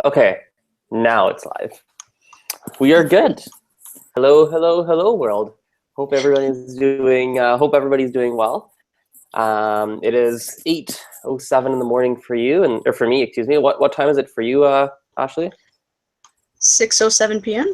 Okay, now it's live. We are good. Hello, hello, hello, world. Hope everybody's doing well. It is 8:07 in the morning for you, or for me, excuse me. What time is it for you, Ashley? 6:07 p.m.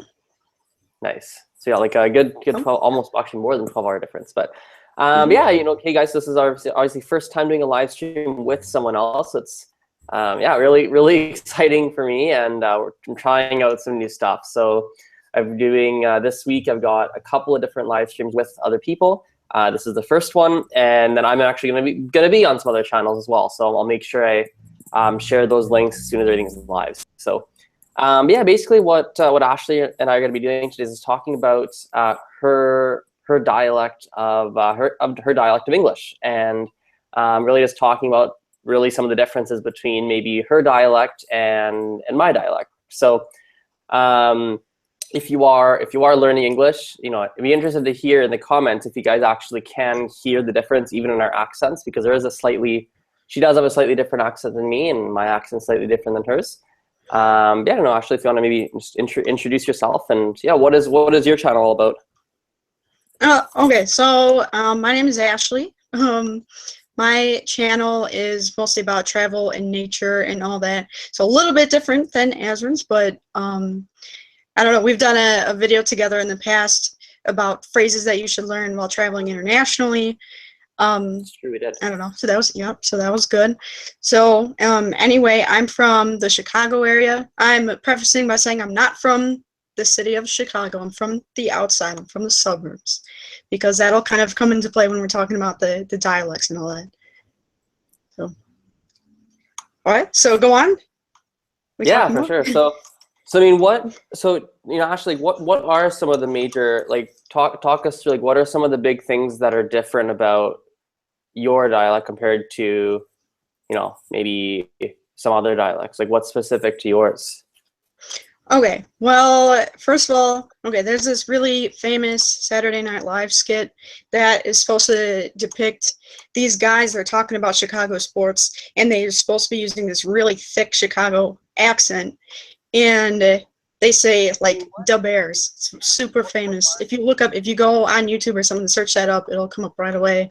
Nice. So yeah, like a good 12, almost actually more than 12-hour difference. But yeah, hey guys, this is our obviously first time doing a live stream with someone else. It's yeah, really exciting for me, and I'm trying out some new stuff. So I'm doing this week. I've got a couple of different live streams with other people. This is the first one, and then I'm actually gonna be on some other channels as well. So I'll make sure I share those links as soon as everything's live. So yeah, basically what Ashley and I are gonna be doing today is talking about her dialect of her dialect of English, and really just talking about really some of the differences between maybe her dialect and my dialect. So if you are learning English, I'd be interested to hear in the comments if you guys actually can hear the difference even in our accents, because there is she does have a slightly different accent than me, and my accent's slightly different than hers. Yeah, I don't know, Ashley, if you want to maybe just introduce yourself, and yeah, what is your channel all about? Okay, so my name is Ashley. My channel is mostly about travel and nature and all that. So a little bit different than Azren's, but I don't know. We've done a video together in the past about phrases that you should learn while traveling internationally. That's true, we did. I don't know. So that was So that was good. So anyway, I'm from the Chicago area. I'm prefacing by saying I'm not from the city of Chicago. I'm from the outside. I'm from the suburbs, because that'll kind of come into play when we're talking about the dialects and all that. So, all right. So go on. Yeah, for sure. So I mean, Ashley, what are some of the major, like, talk us through, like, what are some of the big things that are different about your dialect compared to, maybe some other dialects? Like, what's specific to yours? Okay, well, first of all, there's this really famous Saturday Night Live skit that is supposed to depict these guys that are talking about Chicago sports, and they're supposed to be using this really thick Chicago accent, and they say, like, "da Bears." It's super famous. If you go on YouTube or something, search that up, it'll come up right away.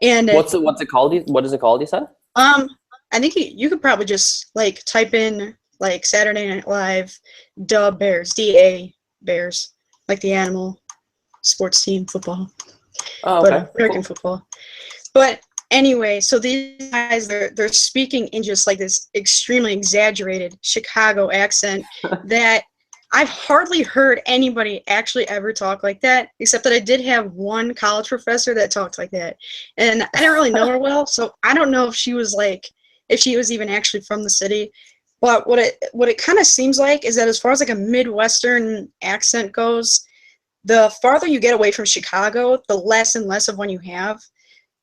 And what's it called? What is it called, you said? I think you could probably just, like, type in, like, Saturday Night Live, da Bears, DA Bears, like the animal sports team football. Oh, okay. But American football. But anyway, so these guys, they're speaking in just like this extremely exaggerated Chicago accent that I've hardly heard anybody actually ever talk like that, except that I did have one college professor that talked like that. And I didn't really know her well, so I don't know if she was even actually from the city. But what it kind of seems like is that as far as like a Midwestern accent goes, the farther you get away from Chicago, the less and less of one you have.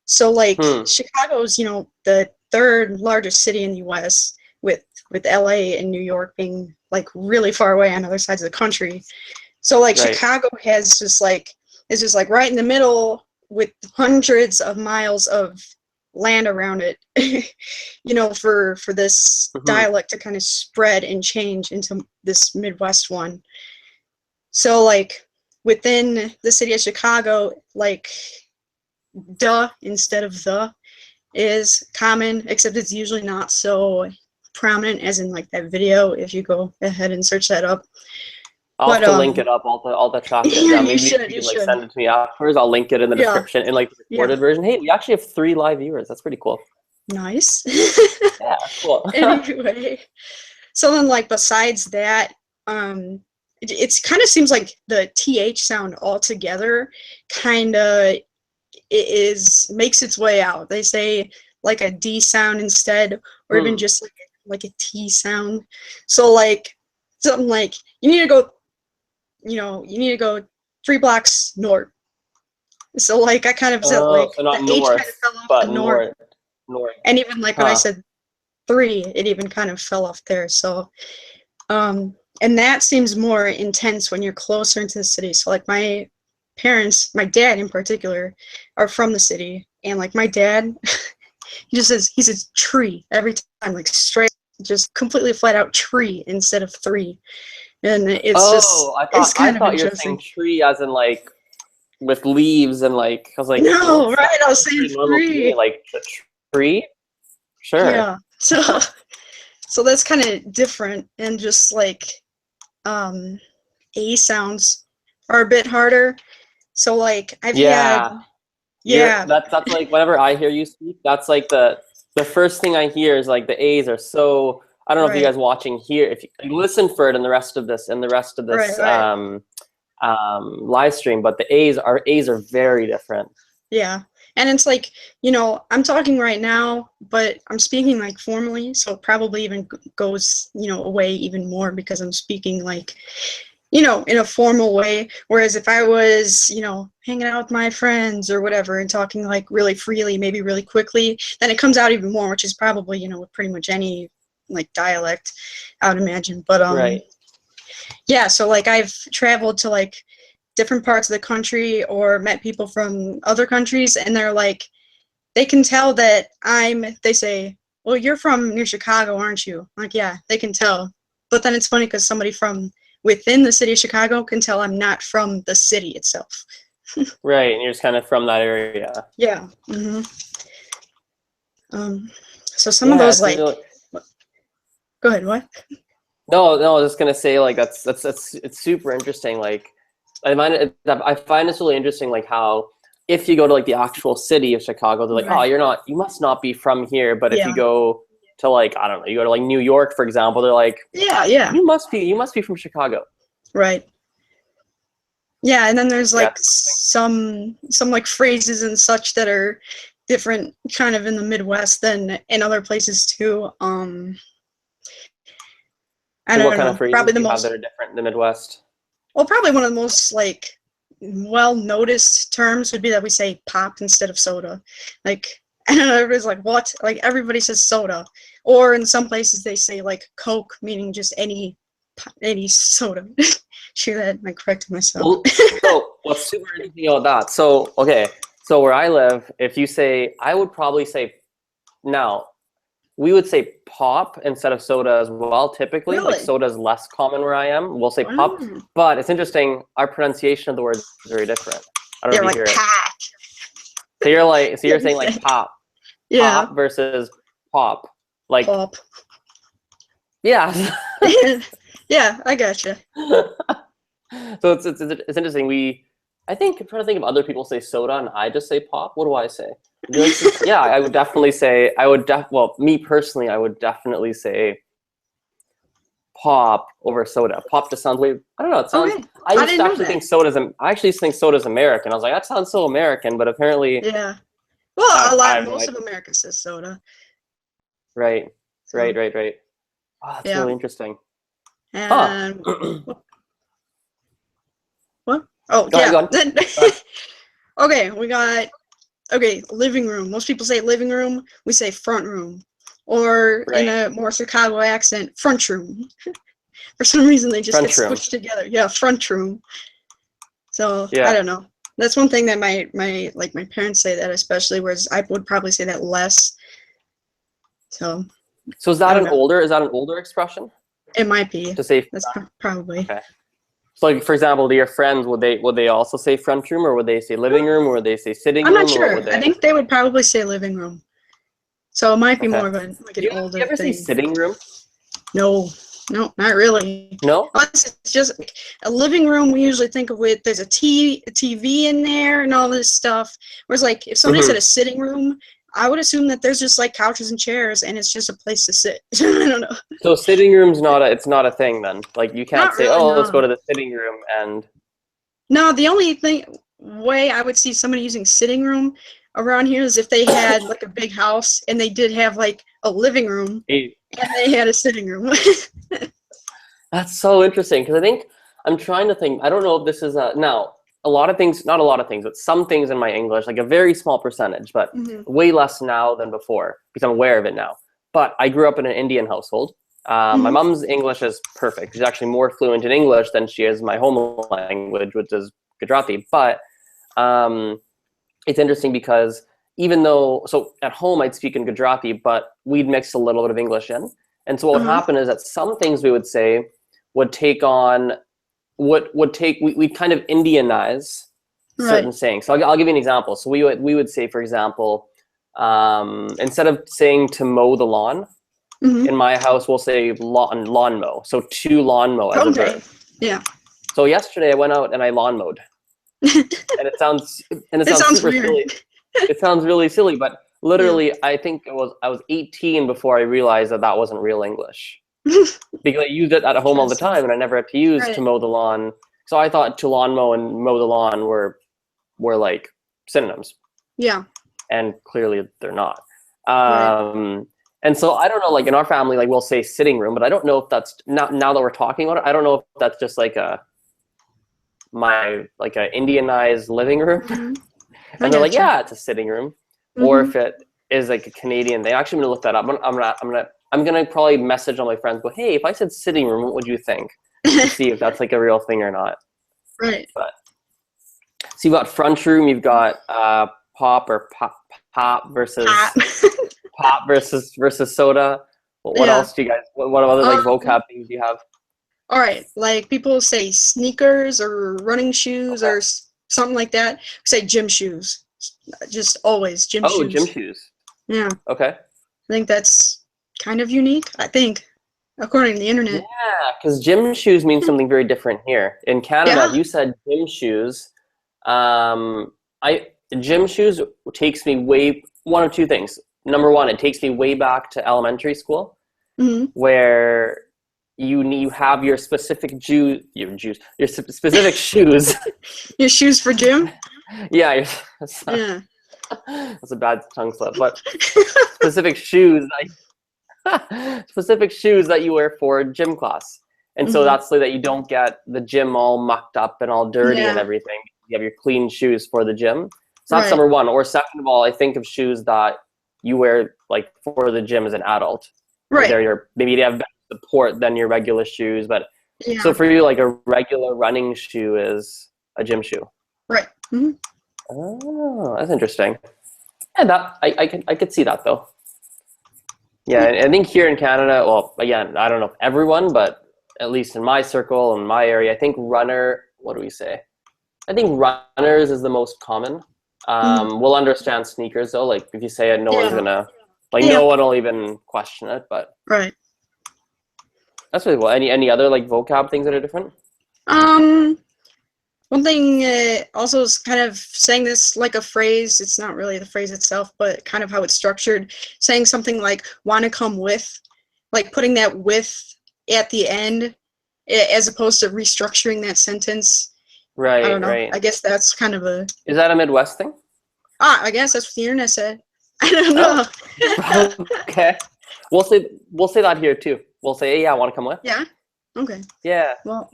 So, like, Chicago's, the third largest city in the U.S., with LA and New York being, like, really far away on other sides of the country. So, like, right. Chicago is just like right in the middle with hundreds of miles of land around it, for this dialect to kind of spread and change into this Midwest one. So, like, within the city of Chicago, like, "duh" instead of "the" is common, except it's usually not so prominent as in, like, that video, if you go ahead and search that up. I'll have to link it up, all the chocolate. Yeah, maybe you can, like, send it to me afterwards. I'll link it in the description in, like, the recorded version. Hey, we actually have 3 live viewers. That's pretty cool. Nice. Yeah, cool. Anyway, so then, like, besides that, it kind of seems like the TH sound altogether kind of makes its way out. They say, like, a D sound instead, or even just like a T sound. So, like, something like, you need to go 3 blocks north. So, like, I kind of said, like, so not the north, H kind of fell off but the north. And even, like, when I said 3, it even kind of fell off there. So, and that seems more intense when you're closer into the city. So, like, my parents, my dad in particular, are from the city, and, like, my dad, he just says, he says "tree" every time, like, straight. just completely flat out tree instead of three. And it's just, I it's kind of thought you were saying interesting. tree as in like with leaves and like I was like, No, well, right? I was that's saying pretty normal to me. three. Like a tree, sure. Yeah. So, so that's kind of different, and just like, um, A sounds are a bit harder. So like I've had, Yeah, yeah, that's like whenever I hear you speak, that's like the first thing I hear is like the A's are so. I don't know if you right, guys watching here, if you listen for it in the rest of this right, right. live stream, but the A's are very different. Yeah. And it's like, you know, I'm talking right now, but I'm speaking like formally, so it probably even goes, you know, away even more because I'm speaking like, you know, in a formal way. Whereas if I was, you know, hanging out with my friends or whatever and talking like really freely, maybe really quickly, then it comes out even more, which is probably, you know, with pretty much any like dialect, I would imagine. But Right. yeah, so like I've traveled to like different parts of the country or met people from other countries, and they're like, they can tell that they say, well, you're from near Chicago, aren't you? I'm like, yeah, they can tell. But then it's funny because somebody from within the city of Chicago can tell I'm not from the city itself. Right, and you're just kind of from that area. Yeah. Hmm. So some of Yeah, those it's like, really, go ahead, what? no, I was just gonna say like that's it's super interesting. Like I find this really interesting. Like how if you go to like the actual city of Chicago, they're like, oh, Right. you must not be from here. But if you Yeah. go to like I don't know, you go to like New York, for example, they're like, Yeah. Yeah. you must be from Chicago. Right. Yeah, and then there's Yeah, like some like phrases and such that are different kind of in the Midwest than in other places too. I so what don't kind of know. phrases Probably do the you have that most, are different in the Midwest? well, probably one of the most like well noticed terms would be that we say pop instead of soda. Like, I don't know, everybody's like, what? Like everybody says soda. Or in some places they say like Coke, meaning just any soda. Sure, that I corrected myself. Well, so what's super interesting about that? So okay, so where I live, if you say, I would probably say now. We would say pop instead of soda as well, typically. Like Really? soda is less common where I am. We'll say pop. Wow. But it's interesting, our pronunciation of the word is very different. I don't know They're if you like hear it. pop. So you're saying like pop. Yeah, Pop versus pop. Like, pop. yeah. Yeah, I gotcha. So it's interesting. I think I'm trying to think of other people say soda and I just say pop. What do I say? Yeah, I would definitely say well, me personally, I would definitely say pop over soda. Pop just sounds way. I don't know. It sounds. Okay, I didn't know that. I actually think soda's American. I was like, that sounds so American, but apparently, Yeah. Well, I have no most of idea. America says soda. Right, So right. Oh, that's yeah, really interesting. Huh. and Go what? Oh ahead, yeah. go on. Go ahead. Okay, we got living room. Most people say living room. We say front room, or in Right. a more Chicago accent, front room. For some reason, they just get French room. squished together. Yeah, front room. So I Yeah. don't know. That's one thing that my parents say that especially, whereas I would probably say that less. So So I don't know. is that an older expression It might be. to say? That's probably. Okay. So, like for example, to your friends, would they also say front room, or would they say living room, or would they say sitting I'm not room, or what sure. would I they? think they would probably say living room. So it might be Okay. more of like Do an you older ever say thing. sitting room? No, no, not really. No. Unless it's just like a living room. We usually think of it. There's a TV in there, and all this stuff. Whereas, like, if somebody said Hmm. a sitting room, I would assume that there's just like couches and chairs, and it's just a place to sit. I don't know. So sitting room's it's not a thing then. Like you can't Not say, really. oh, let's go No. to the sitting room and No, the only way I would see somebody using sitting room around here is if they had like a big house and they did have like a living room eat. and they had a sitting room. That's so interesting because I think I'm trying to think. I don't know if this is now a lot of things, not a lot of things, but some things in my English, like a very small percentage, but Hmm. way less now than before because I'm aware of it now. But I grew up in an Indian household. My Hmm. mom's English is perfect. She's actually more fluent in English than she is my home language, which is Gujarati. But um, it's interesting because even though, so at home I'd speak in Gujarati, but we'd mix a little bit of English in. And so what would happen is that some things we would say would take on, we kind of Indianize certain sayings. So I'll give you an example. So we would say, for example, instead of saying to mow the lawn, in my house we'll say lawn mow. So to lawn mow as a verb. Yeah. So yesterday I went out and I lawn mowed. and it sounds super weird. silly. It sounds really silly, but literally I think I was 18 before I realized that wasn't real English. Because I used it at home all the time and I never had to use to mow the lawn. So I thought to lawn mow and mow the lawn were like synonyms. Yeah. And clearly they're not. And so I don't know, like in our family, like we'll say sitting room, but I don't know if that's now that we're talking about it, I don't know if that's just like my Indianized living room. And they're like, yeah, it's a sitting room. Or if it is like a Canadian thing. Actually, I'm gonna look that up. I'm gonna probably message all my friends, go, hey, if I said sitting room, what would you think? To see if that's like a real thing or not. Right. But so you've got front room, you've got pop versus pop versus soda. What else do you guys? What other like vocab things do you have? All right, like people say sneakers or running shoes or something like that. We say gym shoes. Just always gym shoes. Oh, gym shoes. Yeah. Okay. I think that's kind of unique. I think, according to the internet. Yeah, because gym shoes mean something very different here. In Canada, if you said gym shoes, gym shoes takes me one of two things. Number one, it takes me way back to elementary school, where you have your specific your specific shoes. Your shoes for gym? Yeah. That's a bad tongue slip, but specific shoes that you wear for gym class. And so that's so that you don't get the gym all mucked up and all dirty and everything. You have your clean shoes for the gym. So that's number one. Or second of all, I think of shoes that you wear like for the gym as an adult. Right. Maybe they have better support than your regular shoes. But so for you, like a regular running shoe is a gym shoe. Right. Mm-hmm. Oh, that's interesting. Yeah, that I could see that though. Yeah, I think here in Canada, well, again, I don't know if everyone, but at least in my circle, in my area, I think runner, what do we say? I think runners is the most common. We'll understand sneakers though. Like if you say it, no one's gonna, no one will even question it, but. Right. That's really cool. Any other like vocab things that are different? One thing also is kind of saying this like a phrase. It's not really the phrase itself, but kind of how it's structured. Saying something like "want to come with," like putting that "with" at the end, as opposed to restructuring that sentence. Right. I don't know. Right. I guess that's kind of a. Is that a Midwest thing? I guess that's what the internet said. I don't know. Oh. Okay. We'll say that here too. We'll say, hey, yeah, I want to come with. Yeah. Okay. Yeah. Well,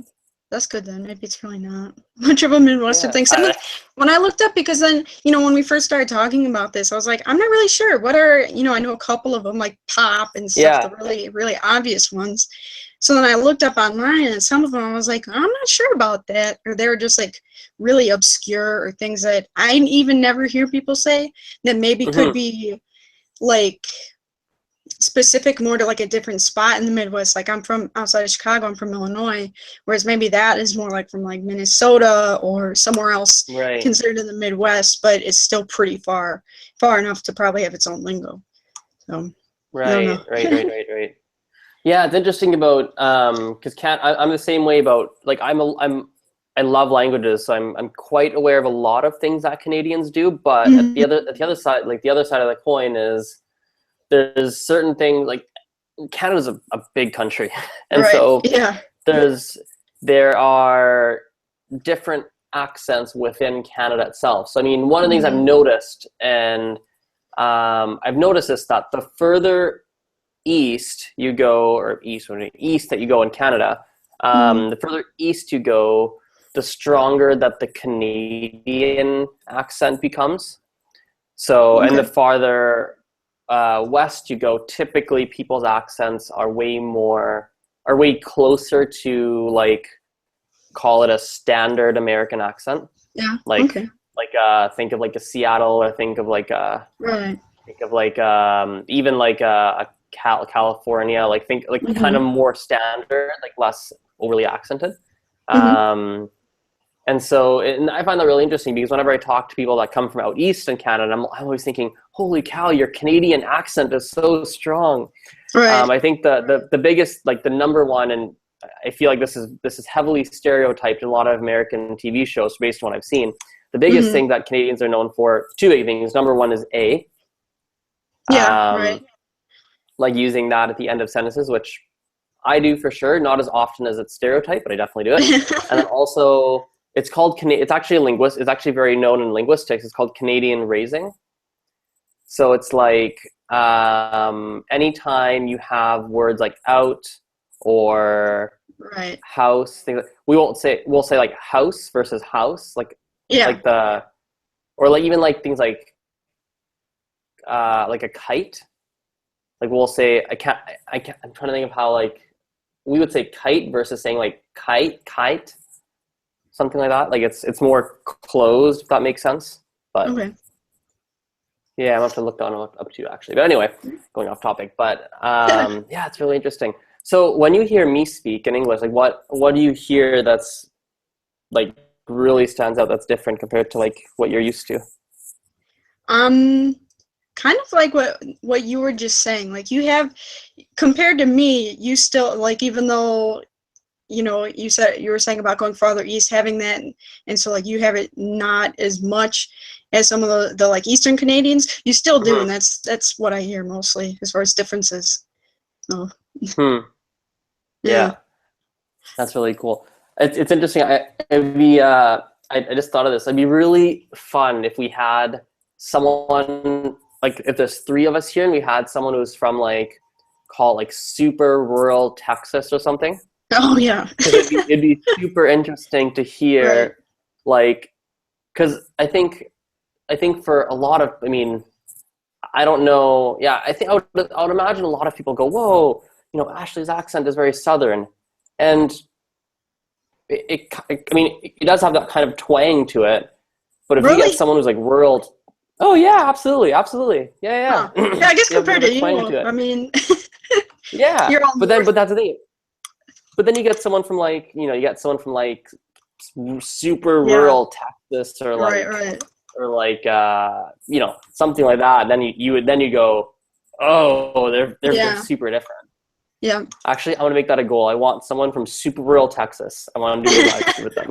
that's good then. Maybe it's really not much of a Midwestern thing. When I looked up, because then, when we first started talking about this, I was like, I'm not really sure. What are, I know a couple of them like pop and stuff, the really, really obvious ones. So then I looked up online and some of them I was like, I'm not sure about that. Or they were just like really obscure or things that I even never hear people say that maybe could be like specific more to like a different spot in the Midwest. Like I'm from outside of Chicago, I'm from Illinois, whereas maybe that is more like from like Minnesota or somewhere else considered in the Midwest, but it's still pretty far enough to probably have its own lingo. So right. Yeah, it's interesting about because I'm the same way about like I love languages, so I'm quite aware of a lot of things that Canadians do, but at the other side, like the other side of the coin is there's certain things like Canada's a big country, and so there are different accents within Canada itself. So I mean, one of the things I've noticed, and I've noticed is that the further east you go, or east that you go in Canada, the further east you go, the stronger that the Canadian accent becomes. So, and the farther west you go, typically people's accents are way closer to like, call it a standard American accent. Yeah. Like think of like a Seattle, or think of like a think of like even like a California, like think like kind of more standard, like less overly accented. And so and I find that really interesting because whenever I talk to people that come from out east in Canada, I'm always thinking, holy cow, your Canadian accent is so strong. Right. I think the biggest, like the number one, and I feel like this is heavily stereotyped in a lot of American TV shows based on what I've seen. The biggest thing that Canadians are known for, two big things. Number one is A. Yeah, right. Like using that at the end of sentences, which I do for sure, not as often as it's stereotyped, but I definitely do it. And then also, it's actually a linguist. It's actually very known in linguistics. It's called Canadian raising. So it's like anytime you have words like out or house, things like, we'll say like house versus house, like like or like even like things like a kite. Like we'll say I can't. I'm trying to think of how like we would say kite versus saying like kite, something like that. Like it's more closed, if that makes sense. But yeah, I'm gonna have to look that up to actually. But anyway, going off topic. But yeah, it's really interesting. So when you hear me speak in English, like what do you hear that's like really stands out that's different compared to like what you're used to? Kind of like what you were just saying. Like you have, compared to me, you still like, even though you were saying about going farther east, having that, and so like you have it not as much as some of the like Eastern Canadians, you still do, and that's what I hear mostly as far as differences. So yeah, that's really cool. It's interesting. I just thought of this. It'd be really fun if we had someone, like if there's three of us here and we had someone who's from like, call it like super rural Texas or something. Oh yeah. it'd be super interesting to hear, like, because I think for a lot of, I mean, I don't know. Yeah, I think I would imagine a lot of people go, whoa, Ashley's accent is very Southern, and I mean, it does have that kind of twang to it. But if you get someone who's like rural, oh yeah, absolutely, yeah. Yeah, I guess compared to you, I mean, yeah. But that's the thing. But then you get someone from like, super rural Texas or like, or like, something like that. And then you go, oh, they're super different. Yeah. Actually, I want to make that a goal. I want someone from super rural Texas. I want to do a live stream with them.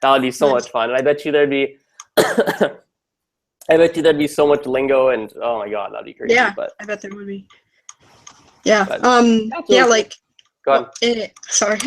That would be so much fun. And I bet you there'd be so much lingo, and oh my god, that'd be crazy. Yeah, but I bet there would be. Yeah. Like. Go ahead. Sorry.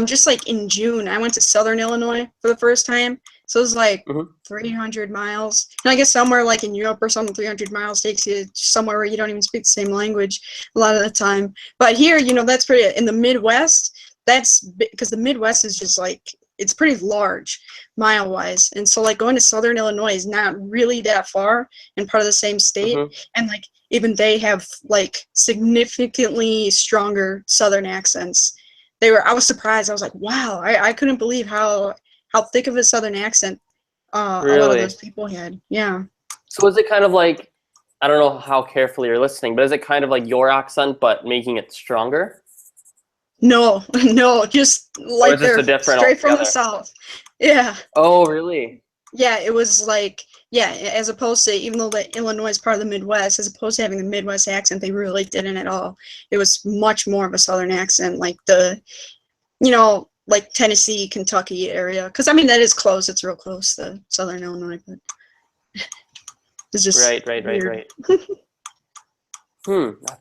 Just like in June, I went to Southern Illinois for the first time. So it was like 300 miles. And I guess somewhere like in Europe or something, 300 miles takes you somewhere where you don't even speak the same language a lot of the time. But here, that's pretty, in the Midwest, that's because the Midwest is just like, it's pretty large mile-wise. And so like going to Southern Illinois is not really that far and part of the same state. And like even they have like significantly stronger Southern accents. I was surprised. I was like, wow, I couldn't believe how thick of a Southern accent a lot of those people had. Yeah. So is it kind of like, I don't know how carefully you're listening, but is it kind of like your accent but making it stronger? No, just like they're straight from the South. Yeah. Oh, really? Yeah, it was like, as opposed to, even though the Illinois is part of the Midwest, as opposed to having the Midwest accent, they really didn't at all. It was much more of a Southern accent, like like Tennessee, Kentucky area. Because, I mean, that is close. It's real close to Southern Illinois. But it's just right.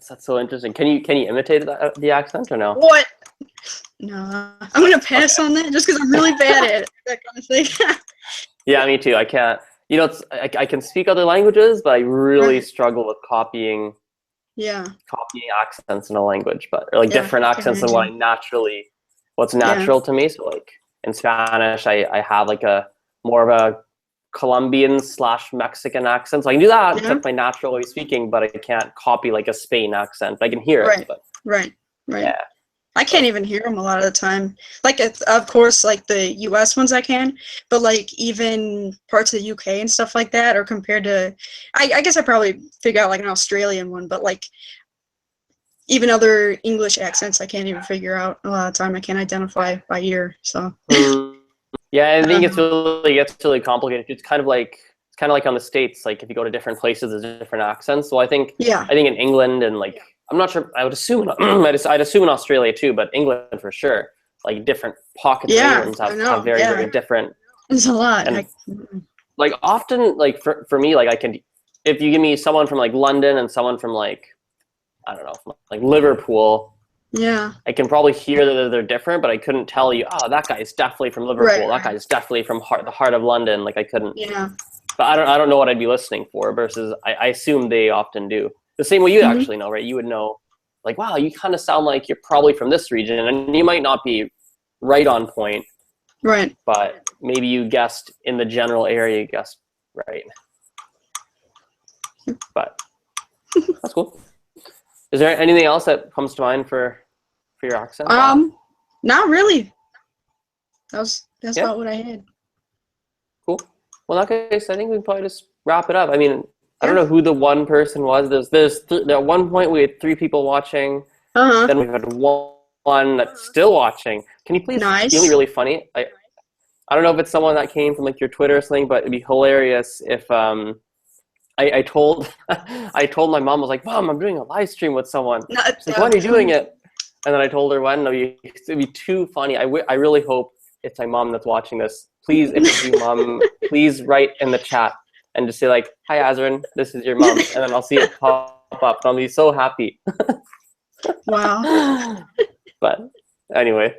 That's so interesting. Can you imitate the accent or no? What? No, I'm gonna pass on that just because I'm really bad at it, that kind of thing. Yeah, me too. I can't. I can speak other languages, but I really struggle with copying accents in a language, but or like different accents than what's natural to me. So like in Spanish, I have like a more of a Colombian/Mexican accent. So I can do that. That's my natural way of speaking, but I can't copy like a Spain accent. I can hear it. Right. Yeah. I can't even hear them a lot of the time. Like, of course, like the U.S. ones I can, but like even parts of the U.K. and stuff like that, or compared to, I guess I probably figure out like an Australian one, but like even other English accents I can't even figure out a lot of the time. I can't identify by ear. So Yeah, I think um, it gets really complicated. It's kind of like on the States. Like if you go to different places, there's different accents. So yeah, I think in England and like I'm not sure. I would assume I'd assume in Australia too, but England for sure. Like different pockets of yeah, England I have know. very Yeah, very different. it's a lot. And like often like for me like I can, if you give me someone from like London and someone from like I don't know from, like Liverpool, Yeah, I can probably hear that they're different, but I couldn't tell you, oh, that guy is definitely from right, Liverpool. That guy right. is definitely from the heart of London. Like I couldn't, Yeah. but I don't know what I'd be listening for. Versus, I assume they often do the same way you Hmm. actually know, right? You would know, like, wow, you kind of sound like you're probably from this region, and you might not be right on point, Right. but maybe you guessed in the general area, you guessed right. But that's cool. Is there anything else that comes to mind for your accent? Not really. That's Yeah. about what I had. Cool. Well, in that case, I think we can probably just wrap it up. I mean, I don't Yeah. know who the one person was. At one point we had 3 people watching. Uh-huh. Then we had one that's still watching. Can you please? You know, Nice. really funny. I don't know if it's someone that came from like your Twitter or something, but it'd be hilarious if I told I told my mom, I was like, Mom, I'm doing a live stream with someone. Not, She's like, when are you doing it? And then I told her when. It'd be too funny. I really hope it's my mom that's watching this. Please, if it's you, Mom, please write in the chat and just say like, "Hi, Azren, this is your mom," and then I'll see it pop up. And I'll be so happy. Wow. But anyway,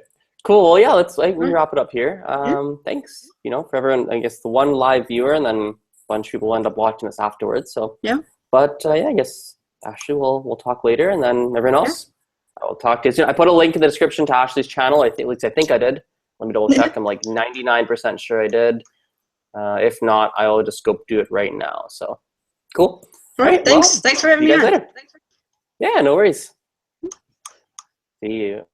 cool. Well, yeah, we can Right. wrap it up here. Yeah. Thanks, for everyone. I guess the one live viewer, and then a bunch of people end up watching this afterwards. So Yeah. but yeah, I guess Ashley, we'll talk later, and then everyone Yeah. else, I will talk to you soon. I put a link in the description to Ashley's channel. At least I think I did. Let me double check. I'm like 99% sure I did. If not, I'll just go do it right now. So cool. All right. Well, Thanks for having see me you guys on. later. Yeah, no worries. See you.